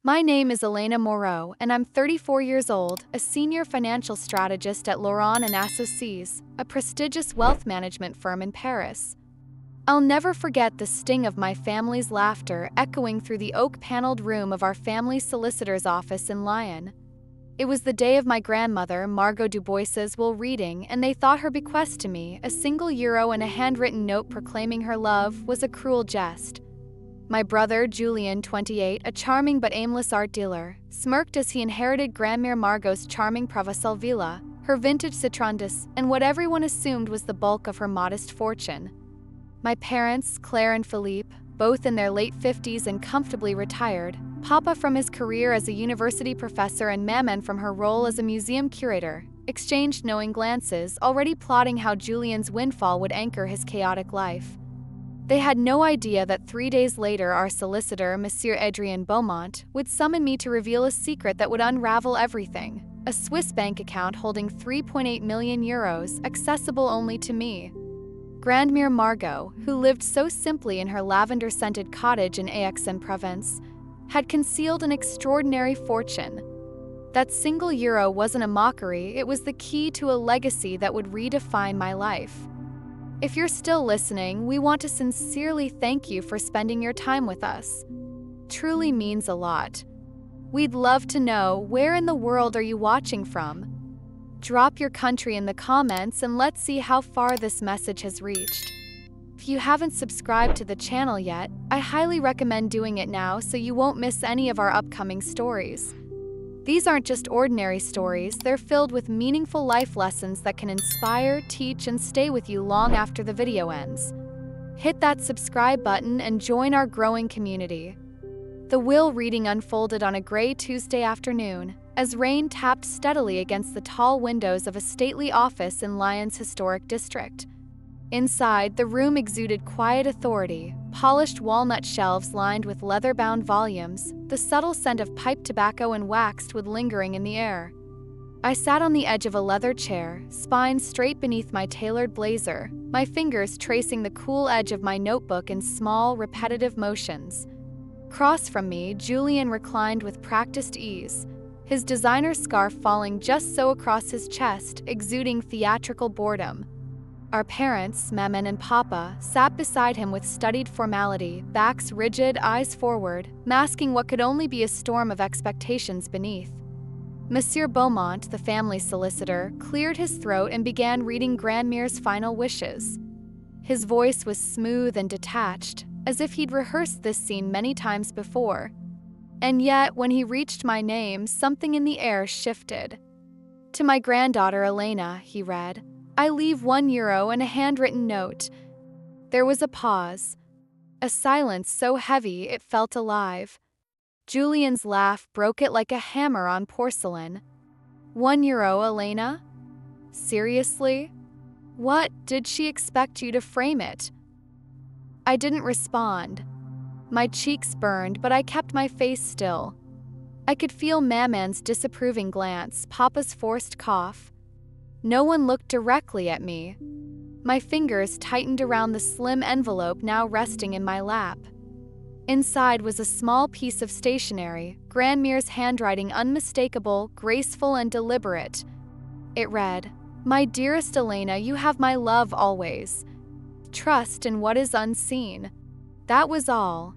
My name is Elena Moreau, and I'm 34 years old, a senior financial strategist at Laurent and Associés, a prestigious wealth management firm in Paris. I'll never forget the sting of my family's laughter echoing through the oak-paneled room of our family solicitor's office in Lyon. It was the day of my grandmother, Margot Dubois's will reading, and they thought her bequest to me, a single euro and a handwritten note proclaiming her love, was a cruel jest. My brother, Julien, 28, a charming but aimless art dealer, smirked as he inherited Grandmère Margot's charming Provençal villa, her vintage Citrondis, and what everyone assumed was the bulk of her modest fortune. My parents, Claire and Philippe, both in their late 50s and comfortably retired, Papa from his career as a university professor and Maman from her role as a museum curator, exchanged knowing glances, already plotting how Julien's windfall would anchor his chaotic life. They had no idea that 3 days later our solicitor, Monsieur Adrien Beaumont, would summon me to reveal a secret that would unravel everything: a Swiss bank account holding 3.8 million euros, accessible only to me. Grandmère Margot, who lived so simply in her lavender-scented cottage in Aix-en-Provence, had concealed an extraordinary fortune. That single euro wasn't a mockery, it was the key to a legacy that would redefine my life. If you're still listening, we want to sincerely thank you for spending your time with us. Truly means a lot. We'd love to know, where in the world are you watching from? Drop your country in the comments and let's see how far this message has reached. If you haven't subscribed to the channel yet, I highly recommend doing it now so you won't miss any of our upcoming stories. These aren't just ordinary stories, they're filled with meaningful life lessons that can inspire, teach, and stay with you long after the video ends. Hit that subscribe button and join our growing community. The will reading unfolded on a gray Tuesday afternoon, as rain tapped steadily against the tall windows of a stately office in Lyon's historic district. Inside, the room exuded quiet authority, polished walnut shelves lined with leather-bound volumes, the subtle scent of pipe tobacco and waxed-wood lingering in the air. I sat on the edge of a leather chair, spine straight beneath my tailored blazer, my fingers tracing the cool edge of my notebook in small, repetitive motions. Across from me, Julien reclined with practiced ease, his designer scarf falling just so across his chest, exuding theatrical boredom. Our parents, Maman and Papa, sat beside him with studied formality, backs rigid, eyes forward, masking what could only be a storm of expectations beneath. Monsieur Beaumont, the family solicitor, cleared his throat and began reading Grandmère's final wishes. His voice was smooth and detached, as if he'd rehearsed this scene many times before. And yet, when he reached my name, something in the air shifted. "To my granddaughter Elena," he read, "I leave 1 euro and a handwritten note." There was a pause, a silence so heavy it felt alive. Julien's laugh broke it like a hammer on porcelain. 1 euro, Elena? Seriously? What, did she expect you to frame it? I didn't respond. My cheeks burned, but I kept my face still. I could feel Maman's disapproving glance, Papa's forced cough. No one looked directly at me. My fingers tightened around the slim envelope now resting in my lap. Inside was a small piece of stationery, Grandmère's handwriting unmistakable, graceful, and deliberate. It read, "My dearest Elena, you have my love always. Trust in what is unseen." That was all.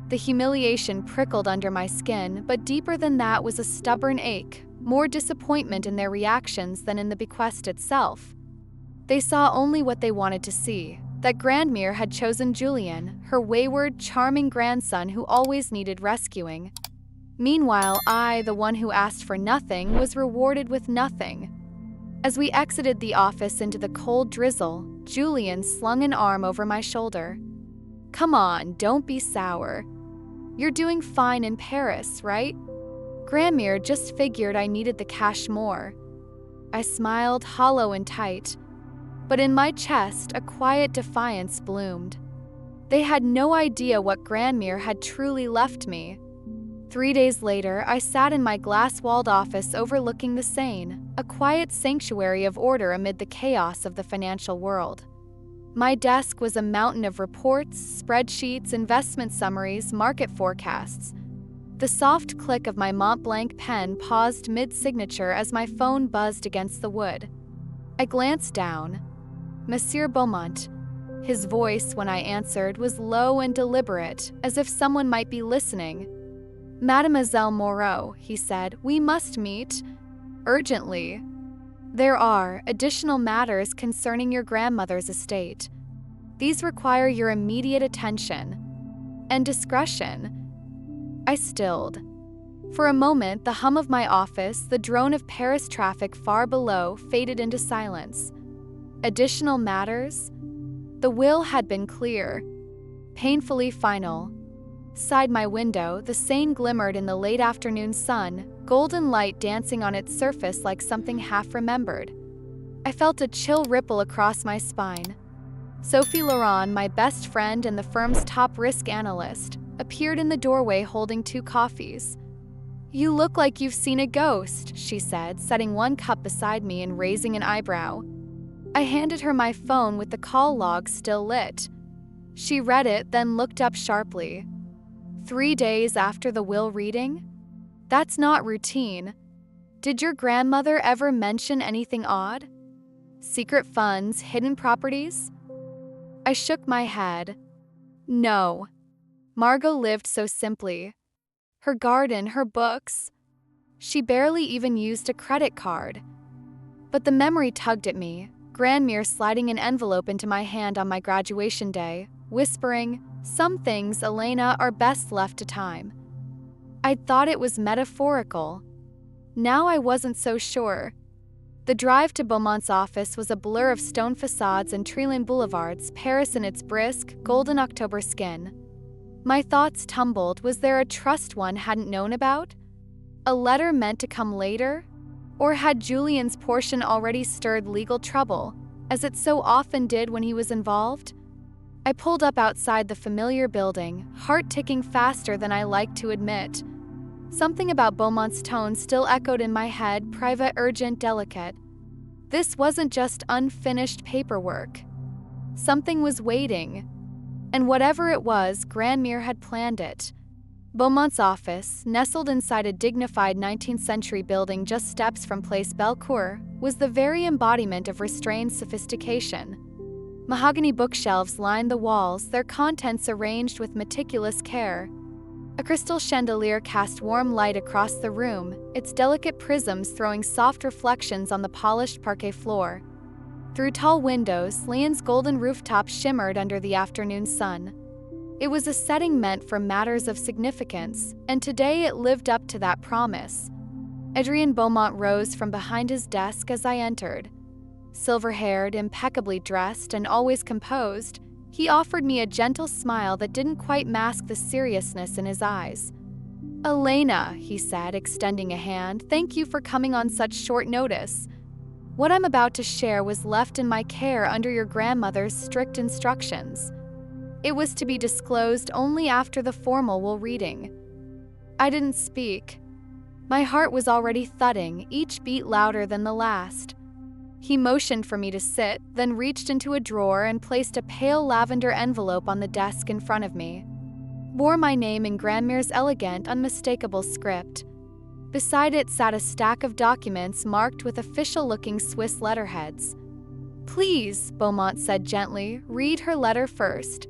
The humiliation prickled under my skin, but deeper than that was a stubborn ache, more disappointment in their reactions than in the bequest itself. They saw only what they wanted to see, that Grandmère had chosen Julien, her wayward, charming grandson who always needed rescuing. Meanwhile, I, the one who asked for nothing, was rewarded with nothing. As we exited the office into the cold drizzle, Julien slung an arm over my shoulder. "Come on, don't be sour. You're doing fine in Paris, right? Grandmère just figured I needed the cash more." I smiled, hollow and tight. But in my chest, a quiet defiance bloomed. They had no idea what Grandmère had truly left me. 3 days later, I sat in my glass-walled office overlooking the Seine, a quiet sanctuary of order amid the chaos of the financial world. My desk was a mountain of reports, spreadsheets, investment summaries, market forecasts. The soft click of my Mont Blanc pen paused mid-signature as my phone buzzed against the wood. I glanced down. Monsieur Beaumont. His voice, when I answered, was low and deliberate, as if someone might be listening. Mademoiselle Moreau, he said, we must meet. Urgently. There are additional matters concerning your grandmother's estate. These require your immediate attention and discretion. I stilled. For a moment, the hum of my office, the drone of Paris traffic far below, faded into silence. Additional matters? The will had been clear, painfully final. Side my window, the Seine glimmered in the late afternoon sun, golden light dancing on its surface like something half-remembered. I felt a chill ripple across my spine. Sophie Laurent, my best friend and the firm's top risk analyst, appeared in the doorway holding 2 coffees. You look like you've seen a ghost, she said, setting one cup beside me and raising an eyebrow. I handed her my phone with the call log still lit. She read it, then looked up sharply. 3 days after the will reading? That's not routine. Did your grandmother ever mention anything odd? Secret funds, hidden properties? I shook my head. No. Margot lived so simply. Her garden, her books. She barely even used a credit card. But the memory tugged at me, Grandmere sliding an envelope into my hand on my graduation day, whispering, "Some things, Elena, are best left to time." I'd thought it was metaphorical. Now I wasn't so sure. The drive to Beaumont's office was a blur of stone facades and tree-lined boulevards, Paris in its brisk, golden October skin. My thoughts tumbled. Was there a trust one hadn't known about? A letter meant to come later? Or had Julian's portion already stirred legal trouble, as it so often did when he was involved? I pulled up outside the familiar building, heart ticking faster than I liked to admit. Something about Beaumont's tone still echoed in my head, private, urgent, delicate. This wasn't just unfinished paperwork. Something was waiting. And whatever it was, Grandmere had planned it. Beaumont's office, nestled inside a dignified 19th century building just steps from Place Bellecour, was the very embodiment of restrained sophistication. Mahogany bookshelves lined the walls, their contents arranged with meticulous care. A crystal chandelier cast warm light across the room, its delicate prisms throwing soft reflections on the polished parquet floor. Through tall windows, Lyon's golden rooftop shimmered under the afternoon sun. It was a setting meant for matters of significance, and today it lived up to that promise. Adrien Beaumont rose from behind his desk as I entered. Silver-haired, impeccably dressed, and always composed, he offered me a gentle smile that didn't quite mask the seriousness in his eyes. "Elena," he said, extending a hand, "thank you for coming on such short notice. What I'm about to share was left in my care under your grandmother's strict instructions. It was to be disclosed only after the formal will reading." I didn't speak. My heart was already thudding, each beat louder than the last. He motioned for me to sit, then reached into a drawer and placed a pale lavender envelope on the desk in front of me. Bore my name in Grandmere's elegant, unmistakable script. Beside it sat a stack of documents marked with official-looking Swiss letterheads. "Please," Beaumont said gently, "read her letter first."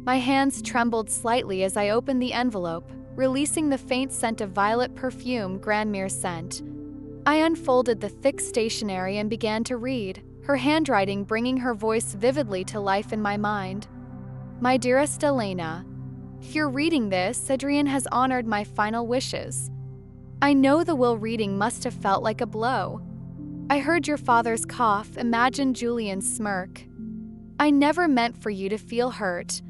My hands trembled slightly as I opened the envelope, releasing the faint scent of violet perfume Grandmere sent. I unfolded the thick stationery and began to read, her handwriting bringing her voice vividly to life in my mind. "My dearest Elena, if you're reading this, Adrien has honored my final wishes. I know the will reading must have felt like a blow. I heard your father's cough, imagined Julian's smirk. I never meant for you to feel hurt.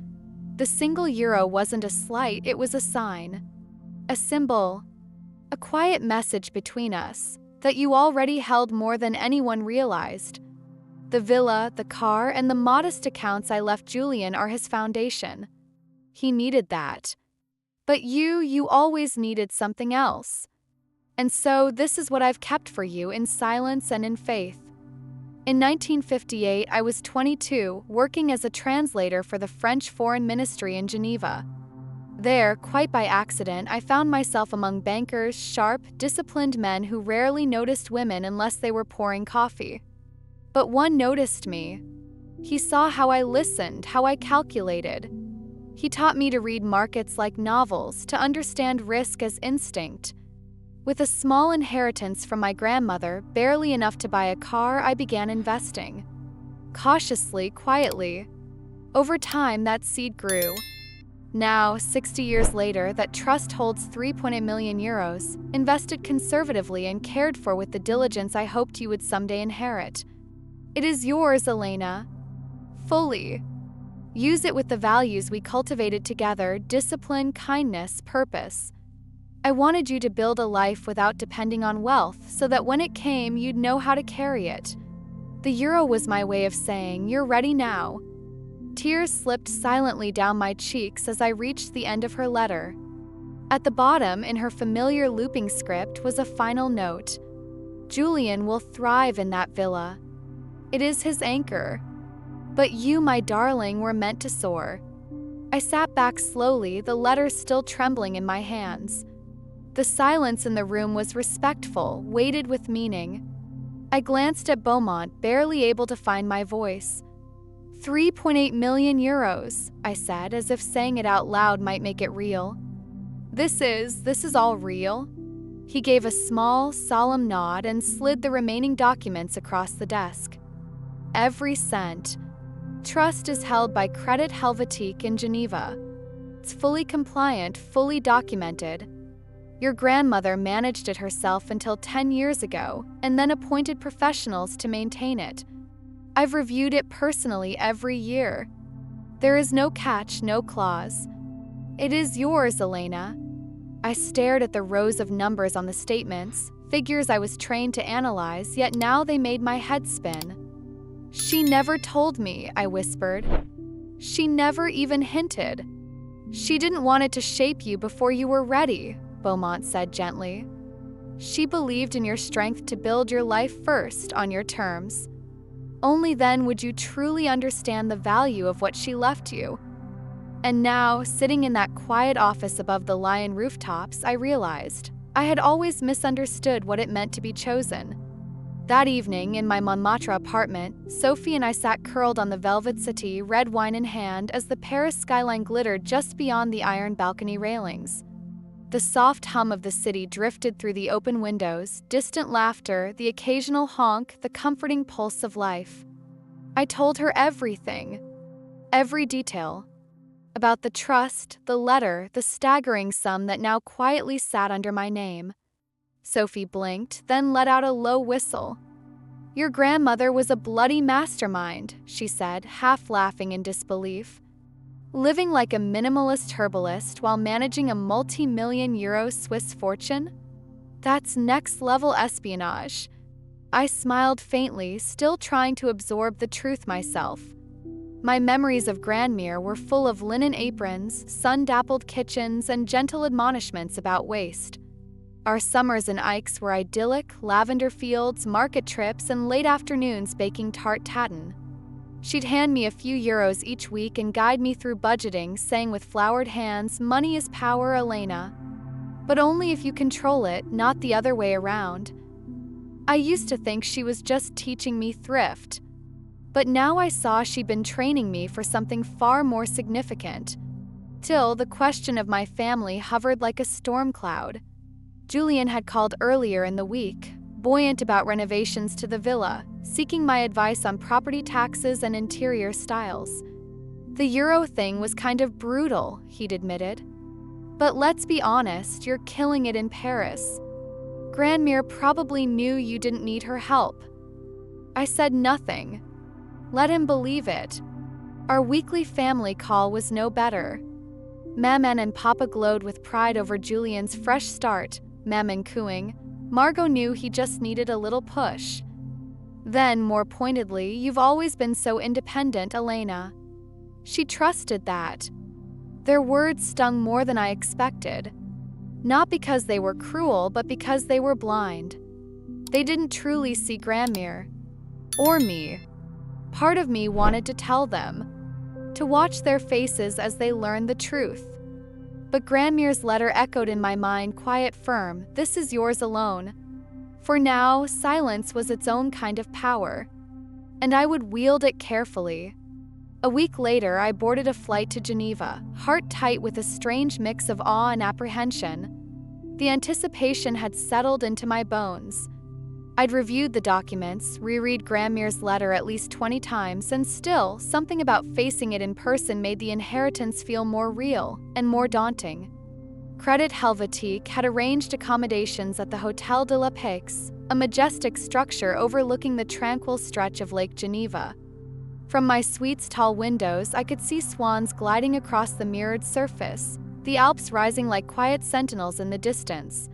The single euro wasn't a slight, it was a sign. A symbol. A quiet message between us, that you already held more than anyone realized. The villa, the car, and the modest accounts I left Julian are his foundation. He needed that. But you always needed something else. And so this is what I've kept for you in silence and in faith." In 1958, I was 22, working as a translator for the French Foreign Ministry in Geneva. There, quite by accident, I found myself among bankers, sharp, disciplined men who rarely noticed women unless they were pouring coffee. But one noticed me. He saw how I listened, how I calculated. He taught me to read markets like novels, to understand risk as instinct. With a small inheritance from my grandmother, barely enough to buy a car, I began investing. Cautiously, quietly. Over time, that seed grew. Now, 60 years later, that trust holds 3.8 million euros, invested conservatively and cared for with the diligence I hoped you would someday inherit. It is yours, Elena. Fully. Use it with the values we cultivated together: discipline, kindness, purpose. I wanted you to build a life without depending on wealth, so that when it came, you'd know how to carry it. The euro was my way of saying, "You're ready now." Tears slipped silently down my cheeks as I reached the end of her letter. At the bottom, in her familiar looping script, was a final note. Julian will thrive in that villa. It is his anchor. But you, my darling, were meant to soar. I sat back slowly, the letter still trembling in my hands. The silence in the room was respectful, weighted with meaning. I glanced at Beaumont, barely able to find my voice. 3.8 million euros, I said, as if saying it out loud might make it real. This is all real? He gave a small, solemn nod and slid the remaining documents across the desk. Every cent. Trust is held by Credit Helvetique in Geneva. It's fully compliant, fully documented. Your grandmother managed it herself until 10 years ago, and then appointed professionals to maintain it. I've reviewed it personally every year. There is no catch, no clause. It is yours, Elena. I stared at the rows of numbers on the statements, figures I was trained to analyze, yet now they made my head spin. She never told me, I whispered. She never even hinted. She didn't want it to shape you before you were ready, Beaumont said gently. She believed in your strength to build your life first, on your terms. Only then would you truly understand the value of what she left you. And now, sitting in that quiet office above the Lion rooftops, I realized I had always misunderstood what it meant to be chosen. That evening, in my Montmartre apartment, Sophie and I sat curled on the velvet settee, red wine in hand, as the Paris skyline glittered just beyond the iron balcony railings. The soft hum of the city drifted through the open windows, distant laughter, the occasional honk, the comforting pulse of life. I told her everything, every detail, about the trust, the letter, the staggering sum that now quietly sat under my name. Sophie blinked, then let out a low whistle. Your grandmother was a bloody mastermind, she said, half laughing in disbelief. Living like a minimalist herbalist while managing a multi-million euro Swiss fortune? That's next-level espionage. I smiled faintly, still trying to absorb the truth myself. My memories of Grandmere were full of linen aprons, sun-dappled kitchens, and gentle admonishments about waste. Our summers in Aix were idyllic, lavender fields, market trips, and late afternoons baking tart tatin. She'd hand me a few euros each week and guide me through budgeting, saying with flowered hands, "Money is power, Elena. But only if you control it, not the other way around." I used to think she was just teaching me thrift. But now I saw she'd been training me for something far more significant. Till the question of my family hovered like a storm cloud. Julian had called earlier in the week, buoyant about renovations to the villa, seeking my advice on property taxes and interior styles. The euro thing was kind of brutal, he'd admitted. But let's be honest, you're killing it in Paris. Grandmere probably knew you didn't need her help. I said nothing. Let him believe it. Our weekly family call was no better. Maman and Papa glowed with pride over Julian's fresh start, Maman cooing. Margot knew he just needed a little push. Then, more pointedly, "You've always been so independent, Elena." She trusted that. Their words stung more than I expected. Not because they were cruel, but because they were blind. They didn't truly see Grandmere. Or me. Part of me wanted to tell them. To watch their faces as they learned the truth. But Grandmere's letter echoed in my mind, quiet, firm, "This is yours alone." For now, silence was its own kind of power, and I would wield it carefully. A week later, I boarded a flight to Geneva, heart tight with a strange mix of awe and apprehension. The anticipation had settled into my bones. I'd reviewed the documents, reread Grandmere's letter at least 20 times, and still, something about facing it in person made the inheritance feel more real and more daunting. Credit Helvetique had arranged accommodations at the Hôtel de la Paix, a majestic structure overlooking the tranquil stretch of Lake Geneva. From my suite's tall windows, I could see swans gliding across the mirrored surface, the Alps rising like quiet sentinels in the distance.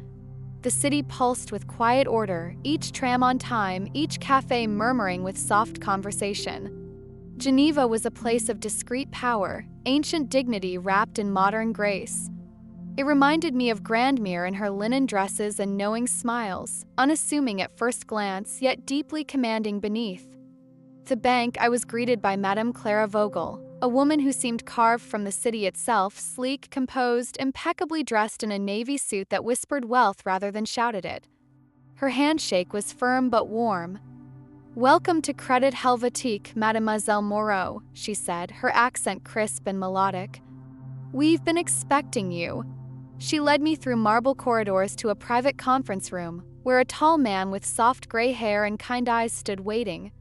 The city pulsed with quiet order, each tram on time, each cafe murmuring with soft conversation. Geneva was a place of discreet power, ancient dignity wrapped in modern grace. It reminded me of Grandmere in her linen dresses and knowing smiles, unassuming at first glance, yet deeply commanding beneath. At the bank, I was greeted by Madame Clara Vogel, a woman who seemed carved from the city itself, sleek, composed, impeccably dressed in a navy suit that whispered wealth rather than shouted it. Her handshake was firm but warm. "Welcome to Credit Helvetique, Mademoiselle Moreau," she said, her accent crisp and melodic. "We've been expecting you." She led me through marble corridors to a private conference room, where a tall man with soft gray hair and kind eyes stood waiting.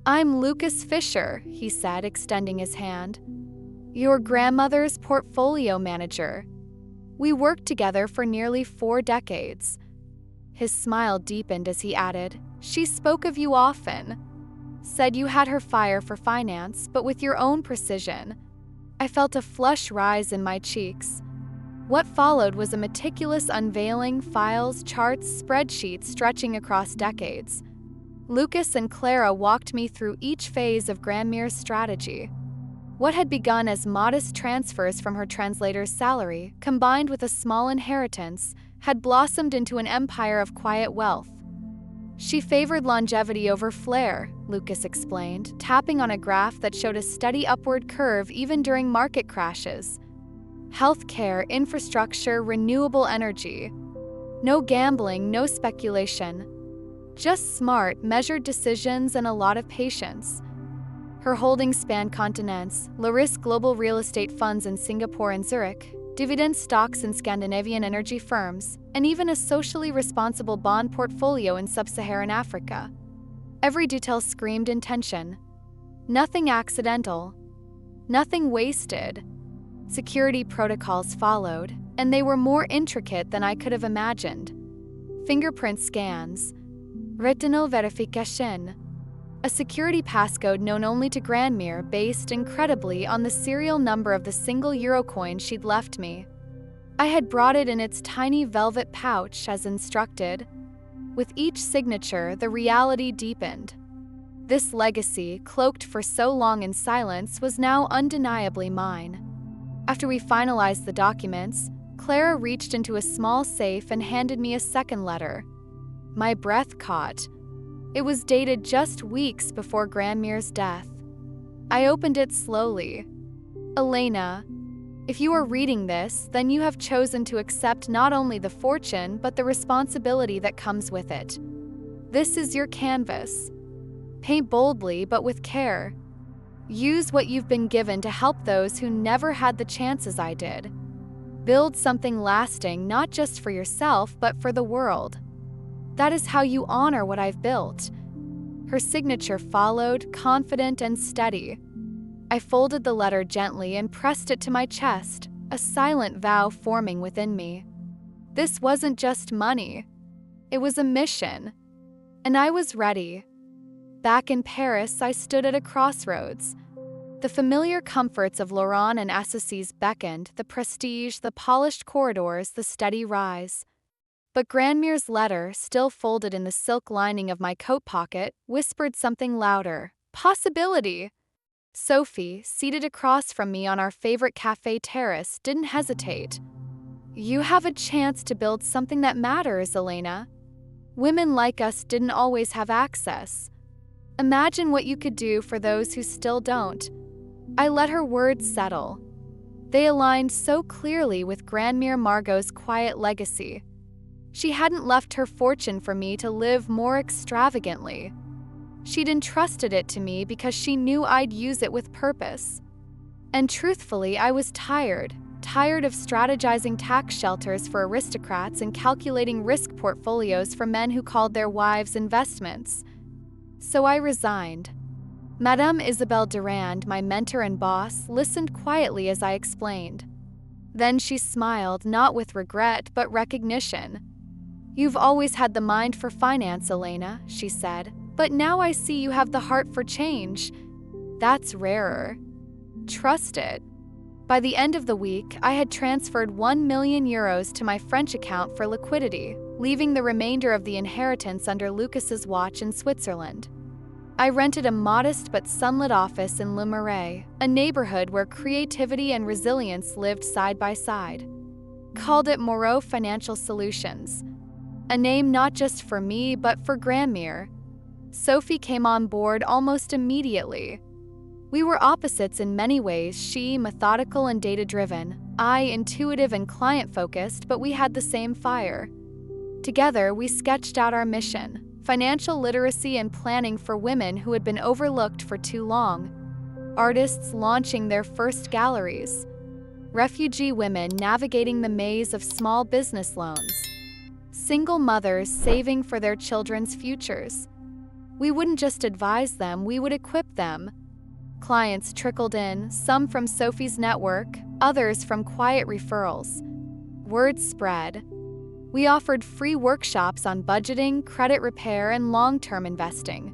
"I'm Lucas Fisher," he said, extending his hand. "Your grandmother's portfolio manager. We worked together for nearly 4 decades. His smile deepened as he added, "She spoke of you often. Said you had her fire for finance, but with your own precision." I felt a flush rise in my cheeks. What followed was a meticulous unveiling, files, charts, spreadsheets stretching across decades. Lucas and Clara walked me through each phase of Grandmere's strategy. What had begun as modest transfers from her translator's salary, combined with a small inheritance, had blossomed into an empire of quiet wealth. "She favored longevity over flair," Lucas explained, tapping on a graph that showed a steady upward curve even during market crashes. "Healthcare, infrastructure, renewable energy. No gambling, no speculation. Just smart, measured decisions and a lot of patience." Her holdings spanned continents, low-risk global real estate funds in Singapore and Zurich, dividend stocks in Scandinavian energy firms, and even a socially responsible bond portfolio in sub-Saharan Africa. Every detail screamed intention. Nothing accidental. Nothing wasted. Security protocols followed, and they were more intricate than I could have imagined. Fingerprint scans. Retinal verification. A security passcode known only to Grandmere, based incredibly on the serial number of the single euro coin she'd left me. I had brought it in its tiny velvet pouch as instructed. With each signature, the reality deepened. This legacy, cloaked for so long in silence, was now undeniably mine. After we finalized the documents, Clara reached into a small safe and handed me a second letter. My breath caught. It was dated just weeks before Grandmere's death. I opened it slowly. "Elena, if you are reading this, then you have chosen to accept not only the fortune but the responsibility that comes with it. This is your canvas. Paint boldly but with care. Use what you've been given to help those who never had the chances I did. Build something lasting not just for yourself but for the world. That is how you honor what I've built." Her signature followed, confident and steady. I folded the letter gently and pressed it to my chest, a silent vow forming within me. This wasn't just money. It was a mission. And I was ready. Back in Paris, I stood at a crossroads. The familiar comforts of Laurent and Assassis beckoned, the prestige, the polished corridors, the steady rise. But Grandmere's letter, still folded in the silk lining of my coat pocket, whispered something louder. Possibility! Sophie, seated across from me on our favorite cafe terrace, didn't hesitate. "You have a chance to build something that matters, Elena. Women like us didn't always have access. Imagine what you could do for those who still don't." I let her words settle. They aligned so clearly with Grandmere Margot's quiet legacy. She hadn't left her fortune for me to live more extravagantly. She'd entrusted it to me because she knew I'd use it with purpose. And truthfully, I was tired of strategizing tax shelters for aristocrats and calculating risk portfolios for men who called their wives investments. So I resigned. Madame Isabelle Durand, my mentor and boss, listened quietly as I explained. Then she smiled, not with regret, but recognition. "You've always had the mind for finance, Elena," she said, "but now I see you have the heart for change. That's rarer. Trust it." By the end of the week, I had transferred €1 million to my French account for liquidity, leaving the remainder of the inheritance under Lucas's watch in Switzerland. I rented a modest but sunlit office in Le Marais, a neighborhood where creativity and resilience lived side by side. Called it Moreau Financial Solutions, a name not just for me but for Grandmere. Sophie came on board almost immediately. We were opposites in many ways, she methodical and data-driven, I intuitive and client-focused, but we had the same fire. Together, we sketched out our mission: financial literacy and planning for women who had been overlooked for too long, artists launching their first galleries, refugee women navigating the maze of small business loans, single mothers saving for their children's futures. We wouldn't just advise them, we would equip them. Clients trickled in, some from Sophie's network, others from quiet referrals. Word spread. We offered free workshops on budgeting, credit repair, and long-term investing.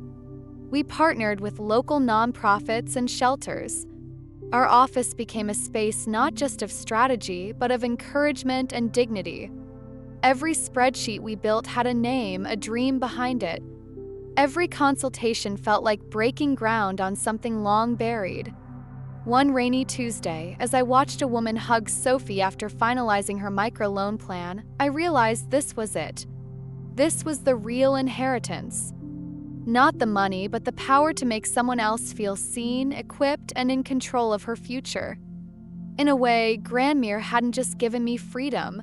We partnered with local nonprofits and shelters. Our office became a space not just of strategy, but of encouragement and dignity. Every spreadsheet we built had a name, a dream behind it. Every consultation felt like breaking ground on something long buried. One rainy Tuesday, as I watched a woman hug Sophie after finalizing her microloan plan, I realized this was it. This was the real inheritance. Not the money, but the power to make someone else feel seen, equipped, and in control of her future. In a way, Grandmere hadn't just given me freedom.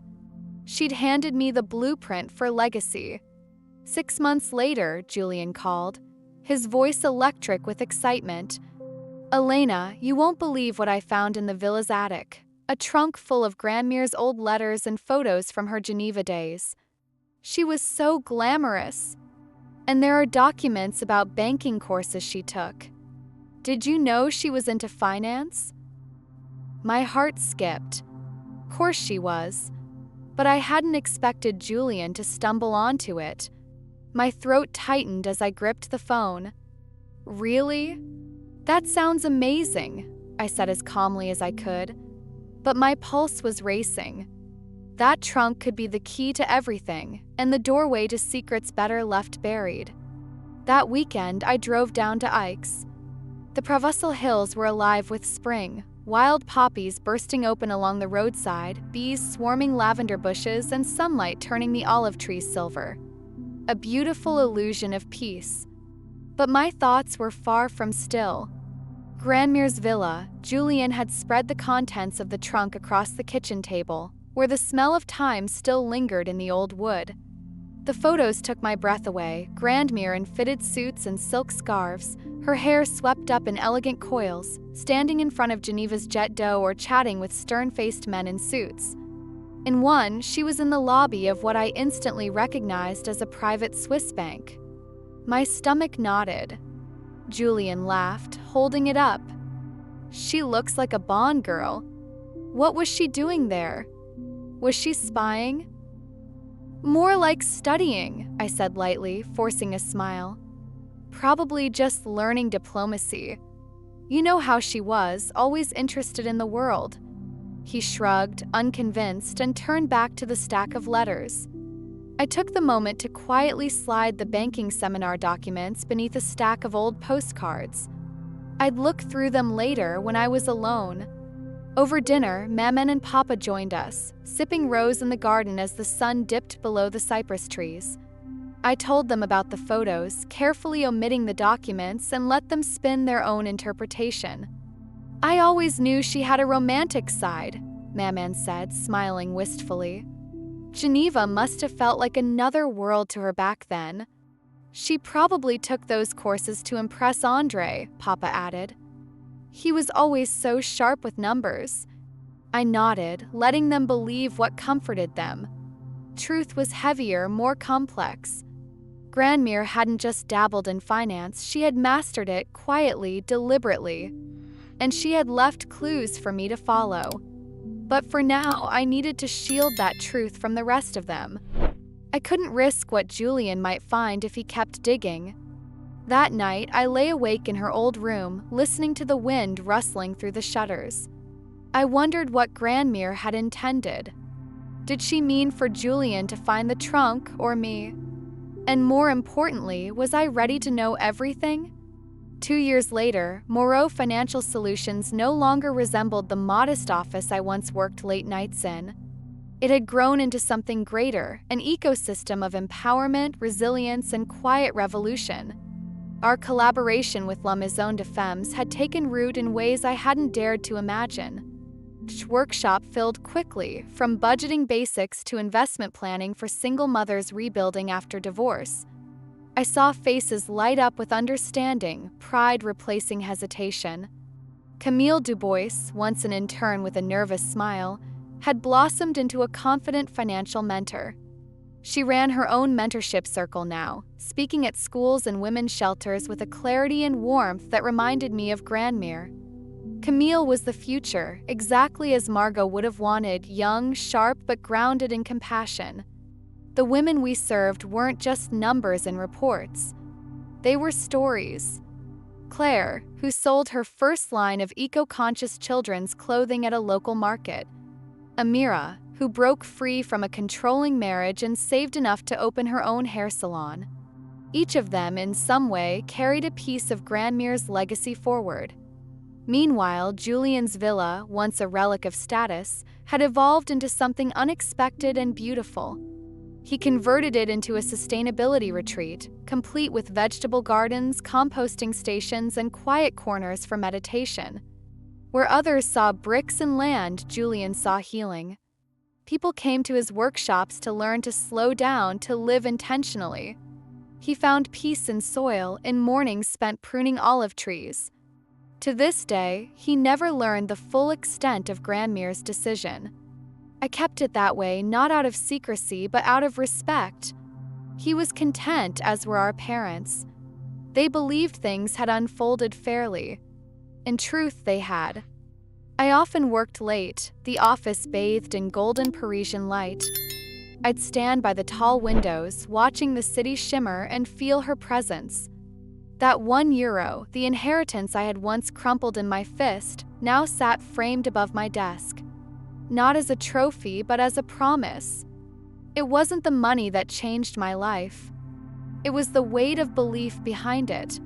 She'd handed me the blueprint for legacy. 6 months later, Julian called, his voice electric with excitement. "Elena, you won't believe what I found in the villa's attic. A trunk full of Grandmere's old letters and photos from her Geneva days. She was so glamorous. And there are documents about banking courses she took. Did you know she was into finance?" My heart skipped. Of course she was. But I hadn't expected Julian to stumble onto it. My throat tightened as I gripped the phone. "Really? That sounds amazing," I said as calmly as I could. But my pulse was racing. That trunk could be the key to everything, and the doorway to secrets better left buried. That weekend, I drove down to Ike's. The Provence hills were alive with spring, wild poppies bursting open along the roadside, bees swarming lavender bushes, and sunlight turning the olive trees silver. A beautiful illusion of peace. But my thoughts were far from still. Grandmere's villa, Julian had spread the contents of the trunk across the kitchen table, where the smell of thyme still lingered in the old wood. The photos took my breath away, Grandmere in fitted suits and silk scarves, her hair swept up in elegant coils, standing in front of Geneva's jet d'eau or chatting with stern-faced men in suits. In one, she was in the lobby of what I instantly recognized as a private Swiss bank. My stomach knotted. Julian laughed, holding it up. "She looks like a Bond girl. What was she doing there? Was she spying?" "More like studying," I said lightly, forcing a smile. "Probably just learning diplomacy. You know how she was, always interested in the world." He shrugged, unconvinced, and turned back to the stack of letters. I took the moment to quietly slide the banking seminar documents beneath a stack of old postcards. I'd look through them later when I was alone. Over dinner, Maman and Papa joined us, sipping rose in the garden as the sun dipped below the cypress trees. I told them about the photos, carefully omitting the documents, and let them spin their own interpretation. I always knew she had a romantic side, Maman said, smiling wistfully. Geneva must have felt like another world to her back then. She probably took those courses to impress Andre, Papa added. He was always so sharp with numbers. I nodded, letting them believe what comforted them. Truth was heavier, more complex. Grandmere hadn't just dabbled in finance, she had mastered it quietly, deliberately. And she had left clues for me to follow. But for now, I needed to shield that truth from the rest of them. I couldn't risk what Julian might find if he kept digging. That night, I lay awake in her old room, listening to the wind rustling through the shutters. I wondered what Grandmere had intended. Did she mean for Julian to find the trunk or me? And more importantly, was I ready to know everything? 2 years later, Moreau Financial Solutions no longer resembled the modest office I once worked late nights in. It had grown into something greater, an ecosystem of empowerment, resilience, and quiet revolution. Our collaboration with La Maison de Femmes had taken root in ways I hadn't dared to imagine. Each workshop filled quickly, from budgeting basics to investment planning for single mothers rebuilding after divorce. I saw faces light up with understanding, pride replacing hesitation. Camille Dubois, once an intern with a nervous smile, had blossomed into a confident financial mentor. She ran her own mentorship circle now, speaking at schools and women's shelters with a clarity and warmth that reminded me of Grandmere. Camille was the future, exactly as Margot would have wanted, young, sharp, but grounded in compassion. The women we served weren't just numbers and reports. They were stories. Claire, who sold her first line of eco-conscious children's clothing at a local market. Amira, who broke free from a controlling marriage and saved enough to open her own hair salon. Each of them, in some way, carried a piece of Grandmere's legacy forward. Meanwhile, Julian's villa, once a relic of status, had evolved into something unexpected and beautiful. He converted it into a sustainability retreat, complete with vegetable gardens, composting stations, and quiet corners for meditation. Where others saw bricks and land, Julian saw healing. People came to his workshops to learn to slow down, to live intentionally. He found peace in soil, in mornings spent pruning olive trees. To this day, he never learned the full extent of Grandmere's decision. I kept it that way not out of secrecy, but out of respect. He was content, as were our parents. They believed things had unfolded fairly. In truth, they had. I often worked late, the office bathed in golden Parisian light. I'd stand by the tall windows, watching the city shimmer and feel her presence. That €1, the inheritance I had once crumpled in my fist, now sat framed above my desk. Not as a trophy, but as a promise. It wasn't the money that changed my life. It was the weight of belief behind it.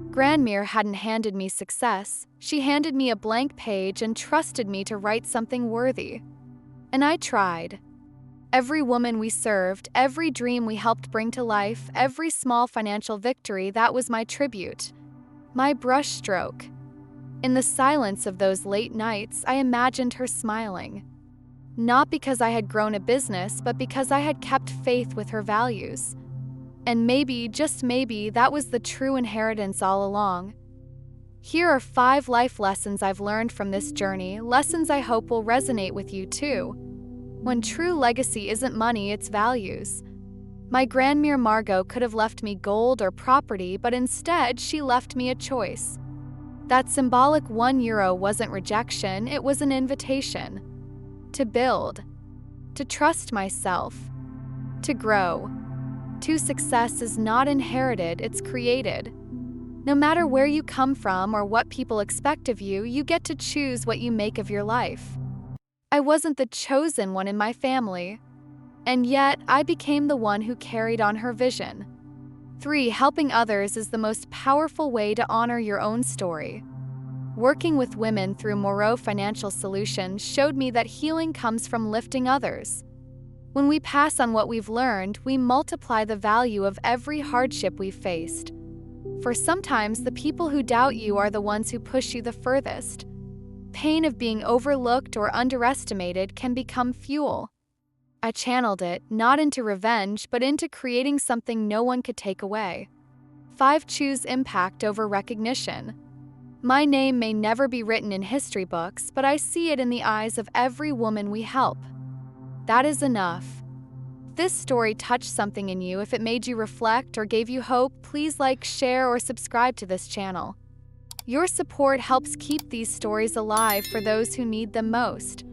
Grandmere hadn't handed me success. She handed me a blank page and trusted me to write something worthy. And I tried. Every woman we served, every dream we helped bring to life, every small financial victory, that was my tribute. My brushstroke. In the silence of those late nights, I imagined her smiling. Not because I had grown a business, but because I had kept faith with her values. And maybe, just maybe, that was the true inheritance all along. Here are 5 life lessons I've learned from this journey, lessons I hope will resonate with you too. When true legacy isn't money, it's values. My Grandmere Margot could have left me gold or property, but instead she left me a choice. That symbolic €1 wasn't rejection, it was an invitation. To build. To trust myself. To grow. True success is not inherited, it's created. No matter where you come from or what people expect of you, you get to choose what you make of your life. I wasn't the chosen one in my family, and yet I became the one who carried on her vision. 3. Helping others is the most powerful way to honor your own story. Working with women through Moreau Financial Solutions showed me that healing comes from lifting others. When we pass on what we've learned, we multiply the value of every hardship we've faced. For sometimes the people who doubt you are the ones who push you the furthest. pain of being overlooked or underestimated can become fuel. I channeled it, not into revenge, but into creating something no one could take away. 5. Choose impact over recognition. My name may never be written in history books, but I see it in the eyes of every woman we help. That is enough. If this story touched something in you, if it made you reflect or gave you hope, please like, share, or subscribe to this channel. Your support helps keep these stories alive for those who need them most.